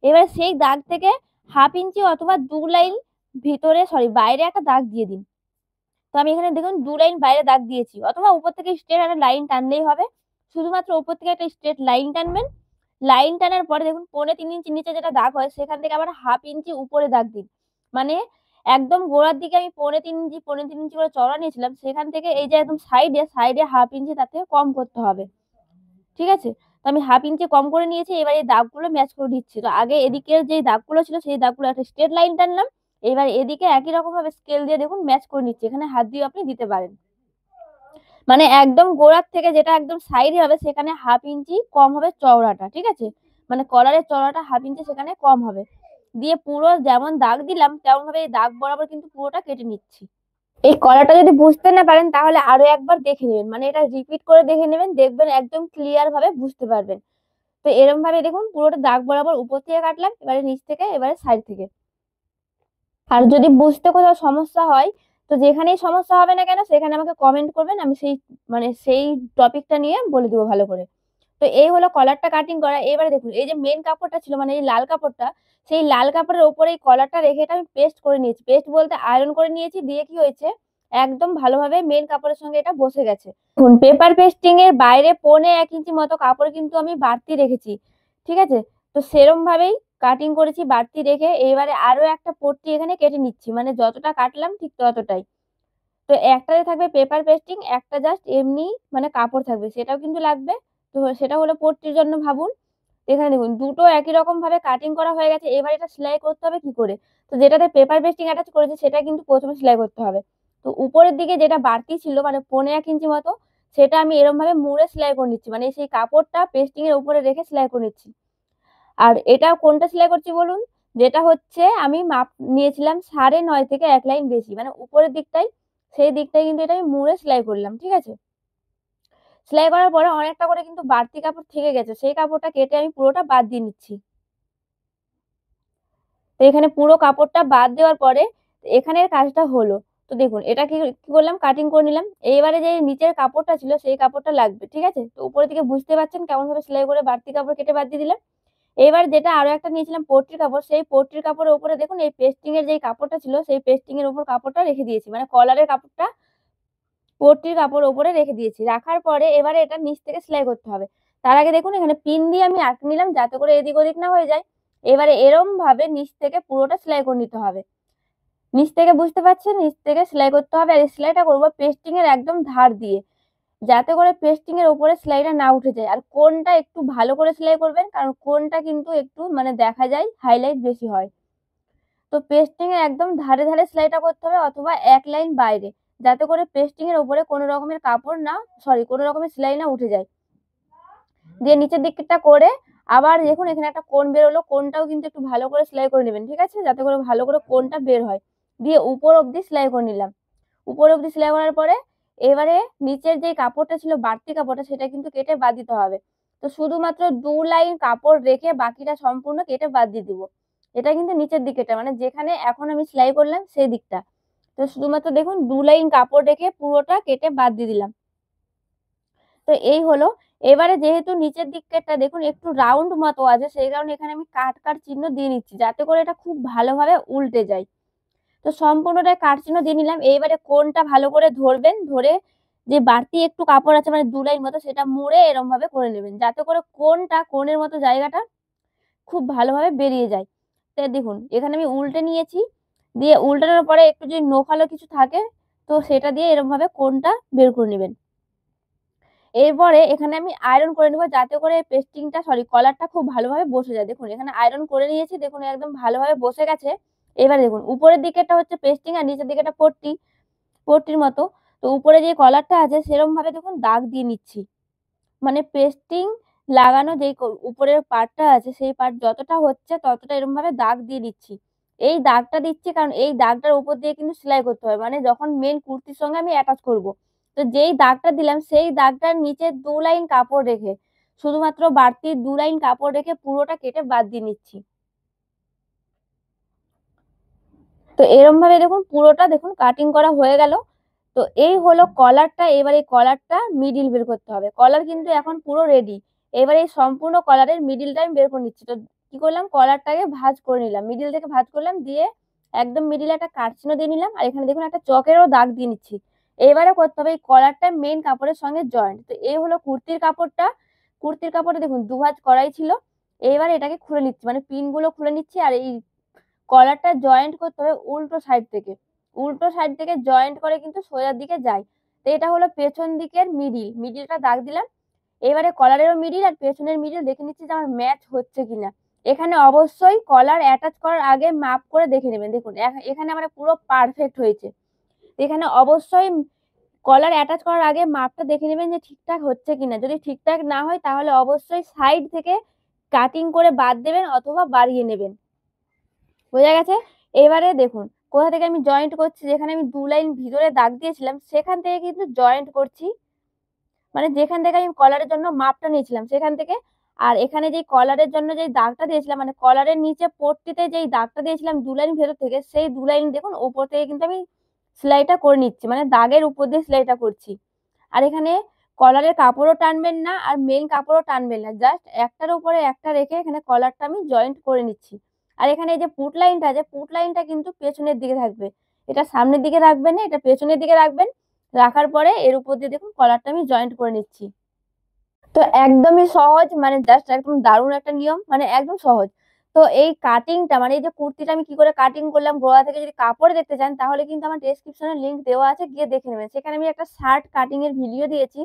এবার সেই দাগ থেকে 1/2 ইঞ্চি অথবা 2 লাইন বাইরে একটা দাগ দিয়ে দিন। তো আমি এখানে দেখুন 2 লাইন বাইরে দাগ দিয়েছি, অথবা উপর থেকে স্ট্রেট একটা লাইন টানলেই হবে। শুধুমাত্র উপর থেকে একটা স্ট্রেট লাইন টানবেন। লাইন টানার পরে দেখুন 3.5 ইঞ্চি নিচে যেটা দাগ হয় সেখান থেকে আবার 1/2 ইঞ্চি উপরে দাগ দিন। মানে একদম গোড়ার দিকে আমি 3.5 ইঞ্চি করে চওড়া নিয়েছিলাম, সেখান থেকে এই যে একদম সাইডে 1/2 ইঞ্চি তার থেকে কম করতে হবে। ঠিক আছে? তো আমি 1/2 ইঞ্চি কম করে নিয়েছি। এবার এই দাগগুলো ম্যাচ করে দিচ্ছি। তো আগে এদিকের যে দাগগুলো ছিল সেই দাগগুলো একটা স্ট্রেট লাইন টানলাম। এবার এদিকে একই রকম ভাবে স্কেল দিয়ে দেখুন ম্যাচ করে নিচ্ছি। এখানে হাত দিয়ে আপনি দিতে পারেন। মানে একদম গোড়ার থেকে যেটা একদম সাইডে হবে সেখানে 1/2 ইঞ্চি কম হবে চওড়াটা। ঠিক আছে? মানে কলারের চওড়াটা 1/2 ইঞ্চি সেখানে কম হবে। দিয়ে পুরো যেমন দাগ দিলাম তেমন ভাবে এই দাগ বরাবর কিন্তু পুরোটা কেটে নিচ্ছি। এই কলাটা যদি বুঝতে না পারেন তাহলে আরো একবার দেখে নেবেন, মানে এটা রিপিট করে দেখে নেবেন, দেখবেন একদম ক্লিয়ার ভাবে বুঝতে পারবেন। তো এরকম ভাবে দেখুন পুরোটা দাগ বরাবর উপর থেকে কাটলাম, এবারে নিচ থেকে, এবারে সাইড থেকে। আর যদি বুঝতে কোথাও সমস্যা হয়, তো যেখানেই সমস্যা হবে না কেন সেখানে আমাকে কমেন্ট করবেন, আমি সেই টপিকটা নিয়ে বলে দেবো ভালো করে। তো এই হলো কলারটা কাটিং করা। এবারে দেখুন এই যে মেন কাপড়টা ছিল, মানে এই লাল কাপড়টা, সেই লাল কাপড়ের উপরে এই কলারটা রেখে এটা আমি পেস্ট করে নিয়েছি। পেস্ট বলতে আয়রন করে নিয়েছি। দিয়ে কি হয়েছে, একদম ভালোভাবে মেন কাপড়ের সঙ্গে এটা বসে গেছে। দেখুন পেপার পেস্টিং এর বাইরে 1.25 ইঞ্চি মতো কাপড় কিন্তু আমি বাড়তি রেখেছি। ঠিক আছে? তো সেরম ভাবেই কাটিং করেছি বাড়তি রেখে। এবারে আরো একটা পট্টি এখানে কেটে নিচ্ছি, মানে যতটা কাটলাম ঠিক ততটাই। তো একটাতে থাকবে পেপার পেস্টিং, একটা জাস্ট এমনি মানে কাপড় থাকবে, সেটাও কিন্তু লাগবে। তো সেটা হলো পট্টির জন্য ভাবুন। এখানে দেখুন দুটো একই রকম ভাবে কাটিং করা হয়ে গেছে। এবার এটা সেলাই করতে হবে কি করে। তো যেটাতে পেপার পেস্টিং অ্যাটাচ করেছে সেটা কিন্তু প্রথমে সেলাই করতে হবে। তো উপরের দিকে যেটা বাড়তি ছিল মানে 1.25 ইঞ্চি মতো, সেটা আমি এরকম ভাবে মুড়ে সেলাই করে নিচ্ছি, মানে সেই কাপড়টা পেস্টিং এর উপরে রেখে সেলাই করে নিচ্ছি। আর এটা কোনটা সেলাই করছি বলুন, যেটা হচ্ছে আমি মাপ নিয়েছিলাম 9.5 থেকে 1 লাইন বেশি, মানে উপরের দিকটাই, সেই দিকটাই কিন্তু এটা আমি মুড়ে সেলাই করলাম। ঠিক আছে? সেলাই করার পরে অনেকটা করে কিন্তু বাড়তি কাপড় থেকে গেছে, সেই কাপড়টা কেটে আমি পুরোটা বাদ দিয়ে নিচ্ছি। তো এখানে পুরো কাপড়টা বাদ দেওয়ার পরে এখানের কাজটা হলো। তো দেখুন এটা কি কি করলাম, কাটিং করে নিলাম। এইবারে যে নিচের কাপড়টা ছিল সেই কাপড়টা লাগবে। ঠিক আছে? তো উপরের দিকে বুঝতে পারছেন কেমন ভাবে সেলাই করে বাড়তি কাপড় কেটে বাদ দিয়ে দিলাম। এবার যেটা আরো একটা নিয়েছিলাম পট্টির কাপড়, সেই পট্টির কাপড়ের উপরে দেখুন এই পেস্টিং এর যে কাপড়টা ছিল সেই পেস্টিং এর উপর কাপড়টা রেখে দিয়েছি, মানে কলারের কাপড়টা পট্টির কাপড় উপরে রেখে দিয়েছি। রাখার পরে এবারে এটা নিচ থেকে সেলাই করতে হবে। তার আগে দেখুন এখানে পিন দিয়ে আমি আটকে নিলাম যাতে করে এদিক ওদিক না হয়ে যায়। এবারে এরম ভাবে নিচ থেকে পুরোটা সেলাই করে নিতে হবে। নিচ থেকে বুঝতে পারছেন, নিচ থেকে সেলাই করতে হবে। আর এই সেলাইটা করবো পেস্টিং এর একদম ধার দিয়ে, যাতে করে পেস্টিং এর উপরে সেলাইটা না উঠে যায়। আর কোনটা একটু ভালো করে সেলাই করবেন, কারণ কোনটা কিন্তু একটু মানে দেখা যায় হাইলাইট বেশি হয়। তো পেস্টিং এর একদম ধারে ধারে সেলাইটা করতে হবে, অথবা 1 লাইন বাইরে, যাতে করে পেস্টিং এর উপরে কোনো রকমের কাপড় না কোনো রকমের সেলাই না উঠে যায়। দিয়ে নিচের দিকটা করে আবার দেখুন এখানে একটা কোণ বেরোলো, কোণটাও কিন্তু একটু ভালো করে সেলাই করে নেবেন। ঠিক আছে? যাতে করে ভালো করে কোণটা বের হয়। দিয়ে উপর অবধি সেলাই করে নিলাম। উপর অবধি সেলাই করার পরে এবারে নিচের যে কাপড়টা ছিল বাড়তি কাপড়টা সেটা কিন্তু কেটে বাদ দিতে হবে। তো শুধুমাত্র 2 লাইন কাপড় রেখে বাকিটা সম্পূর্ণ কেটে বাদ দিয়ে দিব। এটা কিন্তু নিচের দিকেটা, মানে যেখানে এখন আমি সেলাই করলাম সেই দিকটা। তো শুধুমাত্র দেখুন 2 লাইন কাপড় রেখে পুরোটা কেটে বাদ দিয়ে দিলাম। তো এই হলো। এবারে যেহেতু নিচের দিকটা দেখুন একটু রাউন্ড মতো আছে, সেই কারণে এখানে আমি কাট কাট চিহ্ন দিয়ে নিচ্ছি যাতে করে এটা খুব ভালোভাবে উল্টে যায়। তো সম্পূর্ণটা কাট চিহ্ন দিয়ে নিলাম। এইবারে কোণটা ভালো করে ধরবেন, ধরে যে বাড়তি একটু কাপড় আছে মানে 2 লাইন মতো, সেটা মুড়ে এরকম ভাবে করে নেবেন, যাতে করে কোণের মতো জায়গাটা খুব ভালোভাবে বেরিয়ে যায়। তো দেখুন এখানে আমি উল্টে নিয়েছি, দিয়ে উল্টানোর পরে একটু যদি নোখালো কিছু থাকে তো সেটা দিয়ে এরকম ভাবে কোণটা বের করে নেবেন। এরপরে এখানে আমি আয়রন করে নেব, যাতে করে কলারটা খুব ভালোভাবে বসে যায়। দেখুন এখানে আয়রন করে নিয়েছি, দেখুন একদম ভালোভাবে বসে গেছে। এবারে দেখুন উপরের দিকেরটা হচ্ছে পেস্টিং আর নিচের দিকেরটা পট্টির মতো। তো উপরে যে কলারটা আছে সেরকম ভাবে দেখুন দাগ দিয়ে নিচ্ছি। মানে পেস্টিং লাগানো যেই উপরের পার্টটা আছে সেই পার্ট যতটা হচ্ছে ততটা এরকম ভাবে দাগ দিয়ে দিচ্ছি। এই দাগটা দিচ্ছি কারণ এই দাগটার উপর দিয়ে কিন্তু সেলাই করতে হবে, মানে যখন মেন কুর্তির সঙ্গে আমি অ্যাটাচ করব। তো যেই দাগটা দিলাম সেই দাগটার নিচে 2 লাইন কাপড় রেখে, শুধুমাত্র বাড়তি 2 লাইন কাপড় রেখে পুরোটা কেটে বাদ দিয়ে নিচ্ছি। তো এরকম ভাবে দেখুন পুরোটা দেখুন কাটিং করা হয়ে গেল। তো এই হলো কলারটা। এবার এই কলারটা মিডিল বের করতে হবে। কলার কিন্তু এখন পুরো রেডি। এবার এই সম্পূর্ণ কলারের মিডিলটা আমি বের করে নিচ্ছি। তো কি করলাম, কলারটাকে ভাঁজ করে নিলাম, মিডিল থেকে ভাঁজ করলাম, দিয়ে একদম মিডিলে একটা কাটচিহ্ন দিয়ে নিলাম, আর এখানে দেখুন একটা চকেরও দাগ দিয়ে নিচ্ছি। এবারে করতে হবে এই কলারটা মেন কাপড়ের সঙ্গে জয়েন্ট। তো এই হলো কুর্তির কাপড়টা। কুর্তির কাপড়টা দেখুন 2 ভাঁজ করাই ছিল। এবার এটাকে খুলে নিচ্ছি, মানে পিনগুলো খুলে নিচ্ছি, আর এই কলারটা জয়েন্ট করতে হবে উল্টো সাইড থেকে। উল্টো সাইড থেকে জয়েন্ট করে কিন্তু সোজার দিকে যায়। তো এটা হলো পেছন দিকের মিডিলটা দাগ দিলাম। এবারে কলারেরও মিডিল আর পেছনের মিডিল দেখে নিচ্ছি যে আমার ম্যাচ হচ্ছে কিনা। এখানে অবশ্যই কলার অ্যাটাচ করার আগে মাপ করে দেখে নেবেন। দেখুন এখানে আমার পুরো পারফেক্ট হয়েছে। এখানে অবশ্যই কলার অ্যাটাচ করার আগে মাপটা দেখে নেবেন যে ঠিকঠাক হচ্ছে কিনা। যদি ঠিকঠাক না হয় তাহলে অবশ্যই সাইড থেকে কাটিং করে বাদ দেবেন অথবা বাড়িয়ে নেবেন। বোঝা গেছে? এবারে দেখুন কোথা থেকে আমি জয়েন্ট করছি, যেখানে আমি 2 লাইন ভিতরে দাগ দিয়েছিলাম সেখান থেকে কিন্তু জয়েন্ট করছি, মানে যেখান থেকে আমি কলারের জন্য মাপটা নিয়েছিলাম সেখান থেকে। আর এখানে যে কলারের জন্য যে দাগটা দিয়েছিলাম, মানে কলারের নিচে পট্টিতে যেই দাগটা দিয়েছিলাম 2 লাইন ভেতর থেকে, সেই 2 লাইন দেখুন উপর থেকে কিন্তু আমি সেলাইটা করে নিচ্ছি, মানে দাগের উপর দিয়ে সেলাইটা করছি। আর এখানে কলারের কাপড়ও টানবেন না আর মেন কাপড়ও টানবেন না, জাস্ট একটার উপরে একটা রেখে এখানে কলারটা আমি জয়েন্ট করে নিচ্ছি। আর এখানে এই যে পুট লাইনটা আছে, পুট লাইনটা কিন্তু পেছনের দিকে থাকবে, এটা সামনের দিকে রাখবেন না, এটা পেছনের দিকে রাখবেন। রাখার পরে এর উপর দিয়ে দেখুন কলারটা আমি জয়েন্ট করে নিচ্ছি। তো একদমই সহজ, মানে জাস্ট একদম দারুণ একটা নিয়ম, মানে একদম সহজ। তো এই কাটিংটা, মানে এই যে কুর্তিটা আমি কি করে কাটিং করলাম গোড়া থেকে, যদি কাপড়ে দেখতে চান তাহলে কিন্তু আমার ডেসক্রিপশনে লিংক দেওয়া আছে, গিয়ে দেখে নেবেন। সেখানে আমি একটা শার্ট কাটিং এর ভিডিও দিয়েছি।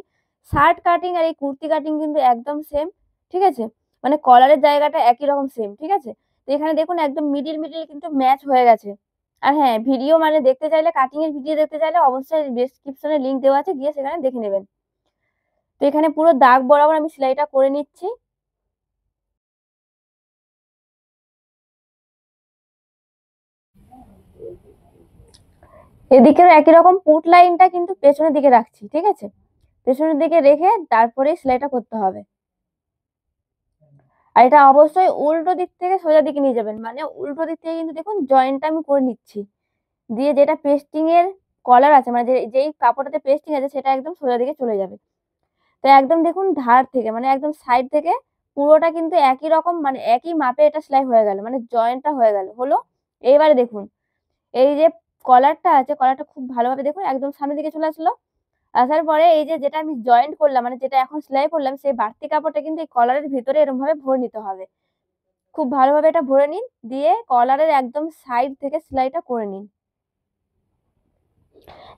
শার্ট কাটিং আর এই কুর্তি কাটিং কিন্তু একদম সেম, ঠিক আছে? মানে কলারের জায়গাটা একই রকম সেম, ঠিক আছে? তো এখানে দেখুন একদম মিডিল কিন্তু ম্যাচ হয়ে গেছে। আর হ্যাঁ, ভিডিও মানে দেখতে চাইলে, কাটিং এর ভিডিও দেখতে চাইলে অবশ্যই ডেসক্রিপশনে লিংক দেওয়া আছে, গিয়ে সেখানে দেখে নেবেন। তো এখানে পুরো দাগ বরাবর আমি সেলাইটা করে নিচ্ছি। এদিকেও একই রকম পুট লাইনটা কিন্তু পেছনের দিকে রাখছি, ঠিক আছে? পেছনের দিকে রেখে তারপরে সেলাইটা করতে হবে। আর এটা অবশ্যই উল্টো দিক থেকে সোজা দিকে নিয়ে যাবেন, মানে উল্টো দিক থেকে কিন্তু দেখুন জয়েন্টটা আমি করে নিচ্ছি, দিয়ে যেটা পেস্টিং এর কলার আছে, মানে যেই কাপড়টাতে পেস্টিং আছে সেটা একদম সোজা দিকে চলে যাবে। তো একদম দেখুন ধার থেকে, মানে একদম সাইড থেকে পুরোটা কিন্তু একই রকম, মানে একই মাপে এটা সেলাই হয়ে গেল, মানে জয়েন্টটা হয়ে গেল হলো। এইবারে দেখুন এই যে কলারটা আছে, কলারটা খুব ভালোভাবে দেখুন একদম সামনের দিকে চলে আসলো। আসার পরে এই যে যেটা আমি জয়েন্ট করলাম, মানে যেটা এখন সেলাই করলাম, সেই বাড়তি কাপড়টা কিন্তু এই কলারের ভিতরে এরকম ভাবে ভরে নিতে হবে। খুব ভালোভাবে এটা ভরে নিন, দিয়ে কলারের একদম সাইড থেকে সেলাইটা করে নিন।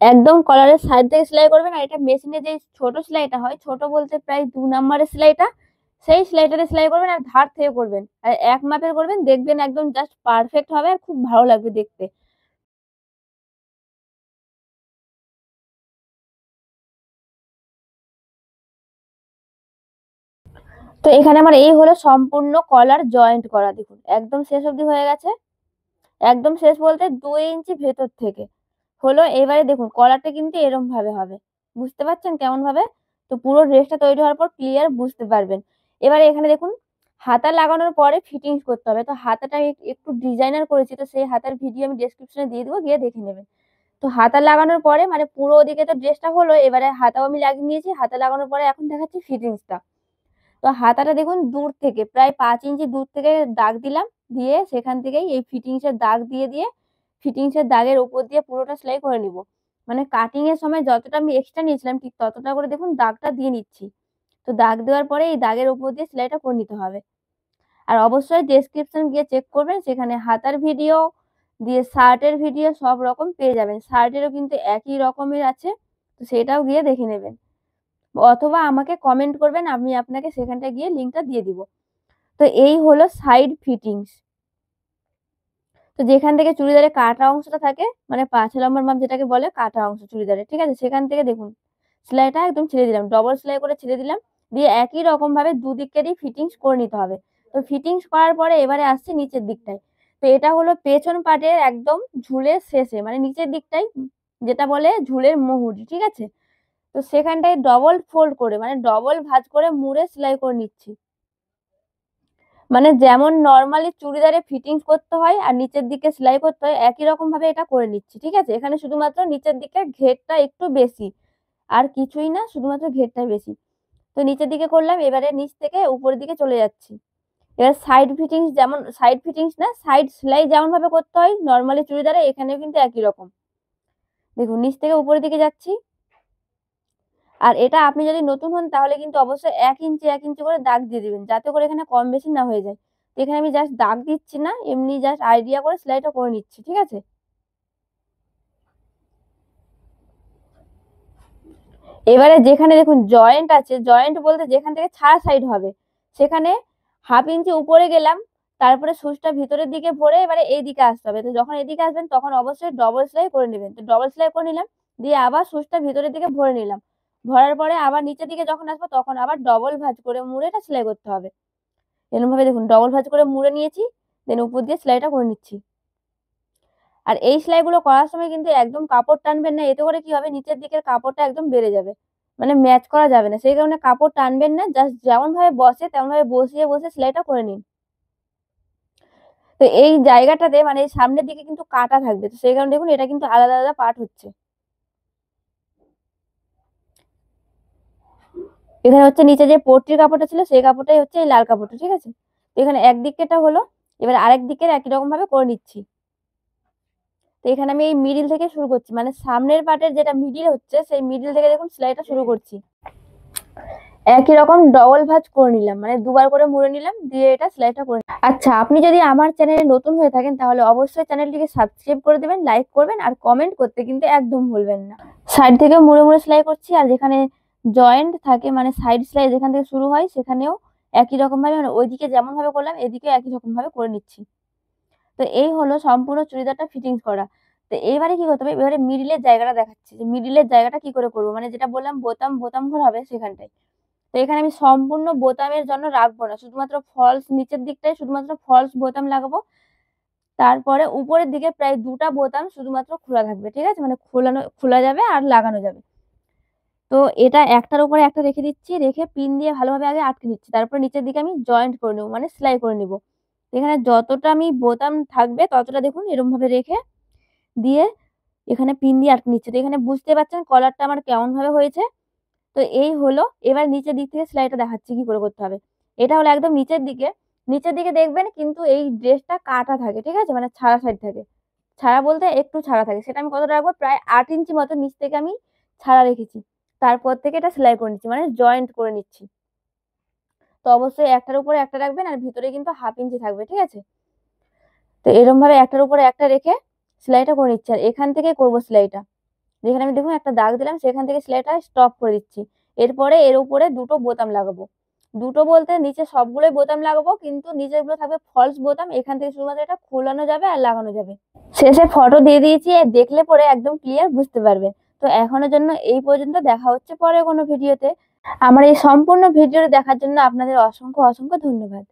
একদম কলারের সাইড থেকে সেলাই করবেন। আর এটা মেশিনে যে ছোট সেলাইটা হয়, ছোট বলতে প্রায় 2 নাম্বারের সেলাইটা, সেই সেলাইটাতে সেলাই করবেন আর ধার থেকে করবেন, আর এক মাপের করবেন, দেখবেন একদম জাস্ট পারফেক্ট হবে আর খুব ভালো লাগবে দেখতে। তো এখানে আমার এই হলো সম্পূর্ণ কলার জয়েন্ট করা, দেখুন একদম শেষ অবধি হয়ে গেছে। একদম শেষ বলতে 2 ইঞ্চি ভেতর থেকে হলো। এবারে দেখুন কলারটা কিন্তু এরকম ভাবে হবে, বুঝতে পারছেন কেমন ভাবে? তো পুরো ড্রেসটা তৈরি হওয়ার পর ক্লিয়ার বুঝতে পারবেন। এবারে এখানে দেখুন হাতা লাগানোর পরে ফিটিংস করতে হবে। তো হাতাটা আমি একটু ডিজাইনার করেছি, তো সেই হাতার ভিডিও আমি ডেসক্রিপশনে দিয়ে দেবো, গিয়ে দেখে নেবেন। তো হাতা লাগানোর পরে মানে পুরো ওদিকে তো ড্রেসটা হলো, এবারে হাতাও আমি লাগিয়ে নিয়েছি। হাতা লাগানোর পরে এখন দেখাচ্ছি ফিটিংসটা। তো হাতাটা দেখুন দূর থেকে প্রায় 5 ইঞ্চি দূর থেকে দাগ দিলাম, দিয়ে সেখান থেকেই এই ফিটিংস এর দাগ দিয়ে ফিটিংস এর দাগের উপর দিয়ে পুরোটা সেলাই করে নিব। মানে কাটিং এর সময় যতটা আমি এক্সট্রা নিয়েছিলাম ঠিক ততটা করে দেখুন দাগটা দিয়ে নিচ্ছি। তো দাগ দেওয়ার পরে এই দাগের উপর দিয়ে সেলাইটা করে নিতে হবে। আর অবশ্যই ডেসক্রিপশন গিয়ে চেক করবেন, সেখানে হাতার ভিডিও দিয়ে শার্টের ভিডিও সব রকম পেয়ে যাবেন। শার্টেরও কিন্তু একই রকমের আছে, তো সেটাও গিয়ে দেখে নেবেন, অথবা আমাকে কমেন্ট করবেন, আমি আপনাকে সেখানটায় গিয়ে লিঙ্কটা দিয়ে দিব। তো এই হলো সাইড ফিটিংস। তো যেখান থেকে চুড়িদারের কাটা অংশটা থাকে, মানে 5 নম্বর মাপ যেটাকে বলে কাটা অংশ চুড়িদারের, ঠিক আছে, সেখান থেকে দেখুন সেলাইটা একদম ছেড়ে দিলাম, ডবল সেলাই করে ছেড়ে দিলাম, দিয়ে একই রকম ভাবে দুদিকেরই ফিটিংস করে নিতে হবে। তো ফিটিংস করার পরে এবারে আসছে নিচের দিকটায়। তো এটা হলো পেছন পাটের একদম ঝুলের শেষে, মানে নিচের দিকটাই যেটা বলে ঝুলের মুহুরি, ঠিক আছে। তো সেখানটায় ডবল ফোল্ড করে, মানে ডবল ভাঁজ করে মুড়ে সেলাই করে নিচ্ছি। মানে যেমন নর্মালি চুড়িদারে ফিটিংস করতে হয় আর নিচের দিকে সেলাই করতে হয়, একই রকম ভাবে এটা করে নিচ্ছি, ঠিক আছে। এখানে শুধুমাত্র নিচের দিকে ঘেরটা একটু বেশি, আর কিছুই না, শুধুমাত্র ঘেরটাই বেশি। তো নিচের দিকে করলাম, এবারে নিচ থেকে উপরের দিকে চলে যাচ্ছি। এবার সাইড ফিটিংস, যেমন সাইড ফিটিংস না, সাইড সেলাই যেমন ভাবে করতে হয় নর্মালি চুড়িদারে, এখানেও কিন্তু একই রকম। দেখুন নিচ থেকে উপরের দিকে যাচ্ছি। আর এটা আপনি যদি নতুন হন তাহলে কিন্তু অবশ্যই 1 ইঞ্চি করে দাগ দিয়ে দিবেন, যাতে করে এখানে কম বেশি না হয়ে যায়। তো এখানে আমি জাস্ট দাগ দিচ্ছি না, এমনি জাস্ট আইডিয়া করে সেলাইটা করে নিচ্ছি, ঠিক আছে। এবারে যেখানে দেখুন জয়েন্ট আছে, জয়েন্ট বলতে যেখান থেকে ছাড়া সাইড হবে, সেখানে 1/2 ইঞ্চি উপরে গেলাম, তারপরে সুচটা ভিতরের দিকে ভরে এবারে এই দিকে আসতে হবে। তো যখন এদিকে আসবেন তখন অবশ্যই ডবল সেলাই করে নেবেন। তো ডবল সেলাই করে নিলাম, দিয়ে আবার সুচটা ভিতরের দিকে ভরে নিলাম, ভরার পরে আবার নিচের দিকে যখন আসবো তখন আবার ডবল ভাঁজ করে মুড়ে এটা সেলাই করতে হবে। এরকম ভাবে দেখুন ডবল ভাঁজ করে মুড়ে নিয়েছি, দেন উপর দিয়ে সেলাইটা করে নিচ্ছি। আর এই সেলাইগুলো করার সময় কিন্তু একদম কাপড় টানবেন না, এতে করে কি হবে নিচের দিকের কাপড়টা একদম বেড়ে যাবে, মানে ম্যাচ করা যাবে না, সেই কারণে কাপড় টানবেন না, জাস্ট যেমন ভাবে বসে তেমন ভাবে বসিয়ে বসে সেলাইটা করে নিন। তো এই জায়গাটাতে মানে এই সামনের দিকে কিন্তু কাটা থাকবে, তো সেই কারণে দেখুন এটা কিন্তু আলাদা আলাদা পার্ট হচ্ছে। এখানে হচ্ছে নিচে যে পট্টির কাপড়টা ছিল সেই কাপড়টাই হচ্ছে এই লাল কাপড়টা, ঠিক আছে। তো এখানে একদিকেরটা হলো, এবার আরেক দিকের একই রকম ভাবে করে নিচ্ছি। তো এখানে আমি এই মিডিল থেকে শুরু করছি, মানে সামনের পার্টের যেটা মিডিল হচ্ছে সেই মিডিল থেকে দেখুন সেলাইটা শুরু করছি। একই রকম ডবল ভাঁজ করে নিলাম, মানে দুবার করে মুড়ে নিলাম, দিয়ে এটা সেলাইটা করে। আচ্ছা, আপনি যদি আমার চ্যানেলে নতুন হয়ে থাকেন তাহলে অবশ্যই চ্যানেলটিকে সাবস্ক্রাইব করে দেবেন, লাইক করবেন আর কমেন্ট করতে কিন্তু একদম ভুলবেন না। সাইড থেকে মুড়ে মুড়ে সেলাই করছি, আর যেখানে জয়েন্ট থাকে মানে সাইড সেলাই যেখান থেকে শুরু হয় সেখানেও একই রকম ভাবে, মানে ওইদিকে যেমন ভাবে করলাম এদিকে একই রকম ভাবে করে নিচ্ছি। তো এই হলো সম্পূর্ণ চুড়িদারটা ফিটিংস করা। তো এবারে কি করতে হবে, এবারে মিডিলের জায়গাটা দেখাচ্ছি যে মিডিলের জায়গাটা কি করে করবো, মানে যেটা বললাম বোতাম বোতাম ঘর হবে সেখানটায়। তো এখানে আমি সম্পূর্ণ বোতামের জন্য রাখবো না, শুধুমাত্র ফলস নিচের দিকটায় শুধুমাত্র ফলস বোতাম লাগাবো। তারপরে উপরের দিকে প্রায় 2টা বোতাম শুধুমাত্র খোলা থাকবে, ঠিক আছে, মানে খোলা যাবে আর লাগানো যাবে। তো এটা একটার উপরে একটা রেখে দিচ্ছি, রেখে পিন দিয়ে ভালোভাবে আগে আটকে নিচ্ছি, তারপর নিচের দিকে আমি জয়েন্ট করে নেবো, মানে সেলাই করে নিব। এখানে যতটা আমি বোতাম থাকবে ততটা দেখুন এরকম ভাবে রেখে দিয়ে এখানে পিন দিয়ে আটকে নিচ্ছে। তো এখানে বুঝতে পারছেন কলারটা আমার কেমন ভাবে হয়েছে। তো এই হলো, এবার নিচের দিক থেকে সেলাইটা দেখাচ্ছি কি করে করতে হবে। এটা হলো একদম নিচের দিকে, নিচের দিকে দেখবেন কিন্তু এই ড্রেসটা কাটা থাকে, ঠিক আছে, মানে ছাড়া সাইড থাকে, ছাড়া বলতে একটু ছাড়া থাকে, সেটা আমি কতটা রাখবো প্রায় 8 ইঞ্চি মতো নিচ থেকে আমি ছাড়া রেখেছি। তারপর থেকে এটা সেলাই করে নিচ্ছি, মানে জয়েন্ট করে নিচ্ছি। তো অবশ্যই একটার উপরে একটা রাখবেন, আর ভিতরে কিন্তু 1/2 ইঞ্চি থাকবে, ঠিক আছে। তো এরকম ভাবে একটার উপরে একটা রেখে সেলাইটা করে নিচ্ছি, আর এখান থেকে করবো সেলাইটা। যেখানে আমি দেখুন একটা দাগ দিলাম সেখান থেকে সেলাইটা স্টপ করে দিচ্ছি। এরপরে এর উপরে 2টো বোতাম লাগাবো, 2টো বলতে নিচে সবগুলোই বোতাম লাগাবো, কিন্তু নিচেরগুলো থাকবে ফলস বোতাম, এখান থেকে শুধুমাত্র এটা খোলানো যাবে আর লাগানো যাবে। শেষে ফটো দিয়ে দিয়েছি, দেখলে পরে একদম ক্লিয়ার বুঝতে পারবে। তো এখনের জন্য এই পর্যন্ত, দেখা হচ্ছে পরে কোনো ভিডিওতে। আমার এই সম্পূর্ণ ভিডিওটি দেখার জন্য আপনাদের অসংখ্য অসংখ্য ধন্যবাদ।